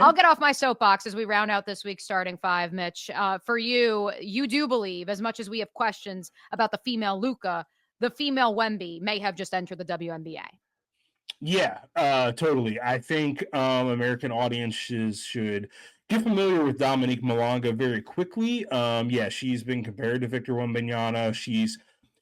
I'll get off my soapbox as we round out this week's starting five, Mitch. For you, you do believe, as much as we have questions about the female Luca, the female Wemby may have just entered the WNBA. Yeah, totally. I think American audiences should get familiar with Domonique Malonga very quickly. Yeah, she's been compared to Victor Wembanyama. She's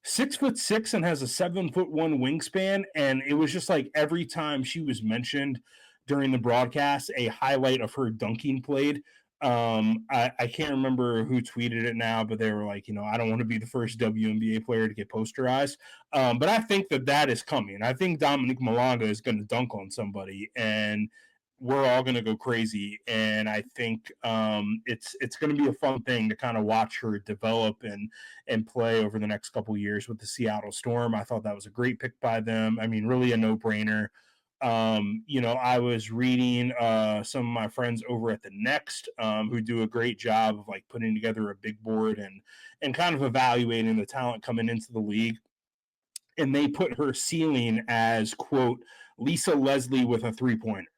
6'6" and has a 7'1" wingspan, and it was just like every time she was mentioned during the broadcast, a highlight of her dunking played. I can't remember who tweeted it now, but they were like, I don't want to be the first WNBA player to get posterized. But I think that is coming. I think Domonique Malonga is going to dunk on somebody, and we're all going to go crazy. And I think it's going to be a fun thing to kind of watch her develop and play over the next couple of years with the Seattle Storm. I thought that was a great pick by them. I mean, really a no-brainer. I was reading some of my friends over at the Next who do a great job of like putting together a big board and kind of evaluating the talent coming into the league. And they put her ceiling as, quote, Lisa Leslie with a 3-pointer,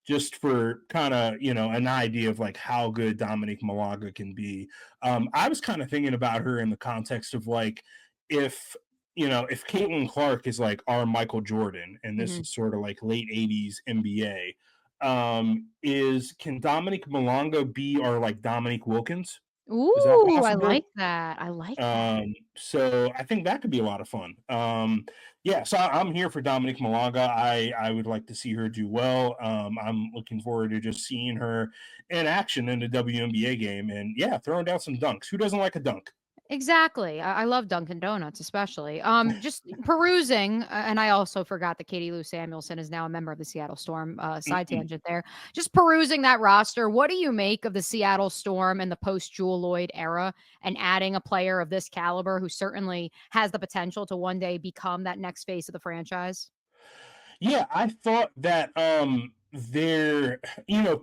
just for kind of, an idea of like how good Domonique Malonga can be. I was kind of thinking about her in the context of like, if Caitlin Clark is like our Michael Jordan, and this is sort of like late 80s NBA, can Domonique Malonga be our like Dominique Wilkins? Is that Ooh, I possible? like that. I like that. So I think that could be a lot of fun. Yeah, so I'm here for Domonique Malonga. I would like to see her do well. I'm looking forward to just seeing her in action in the WNBA game, and yeah, throwing down some dunks. Who doesn't like a dunk? Exactly. I love Dunkin' Donuts, especially. Just perusing, and I also forgot that Katie Lou Samuelson is now a member of the Seattle Storm. Side tangent there. Just perusing that roster. What do you make of the Seattle Storm in the post Jewel Lloyd era, and adding a player of this caliber who certainly has the potential to one day become that next face of the franchise? Yeah, I thought that they're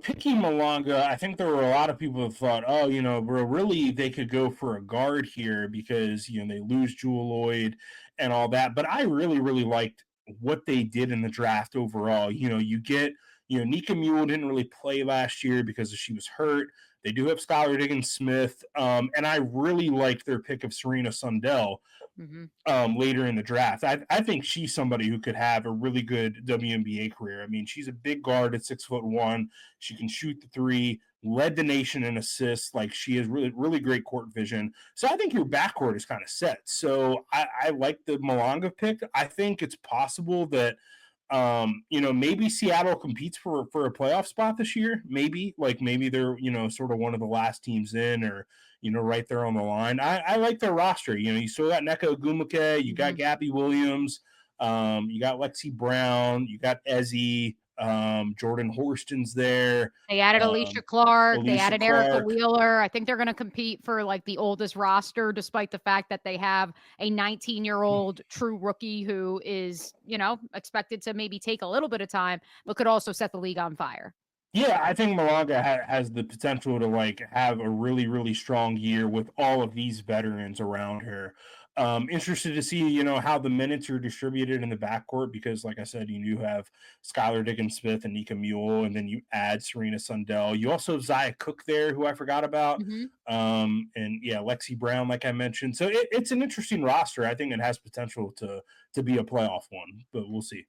picking Malonga. I think there were a lot of people that thought, oh, well, really they could go for a guard here because they lose Jewel Lloyd and all that. But I really, really liked what they did in the draft overall. You get Nika Mule didn't really play last year because she was hurt. They do have Skylar Diggins Smith, and I really liked their pick of Serena Sundell Hmm. later in the draft. I think she's somebody who could have a really good WNBA career. I mean, she's a big guard at 6'1". She can shoot the three, led the nation in assists. Like, she has really, really great court vision. So I think your backcourt is kind of set. So I like the Malonga pick. I think it's possible that maybe Seattle competes for a playoff spot this year. Maybe they're sort of one of the last teams in, or right there on the line. I like their roster. You still got Neko Ogumake, you got Hmm. Gabby Williams, you got Lexi Brown, you got Ezzy, Jordan Horston's there, They added um, Alicia Clark. They Alicia added Erica Clark. Wheeler. I think they're going to compete for like the oldest roster, despite the fact that they have a 19-year-old true rookie who is, expected to maybe take a little bit of time, but could also set the league on fire. Yeah, I think Malonga has the potential to like have a really, really strong year with all of these veterans around her. Interested to see, how the minutes are distributed in the backcourt because, like I said, you have Skylar Diggins Smith and Nika Mule, and then you add Serena Sundell. You also have Zaya Cook there, who I forgot about. Hmm. And yeah, Lexi Brown, like I mentioned. So it's an interesting roster. I think it has potential to be a playoff one, but we'll see.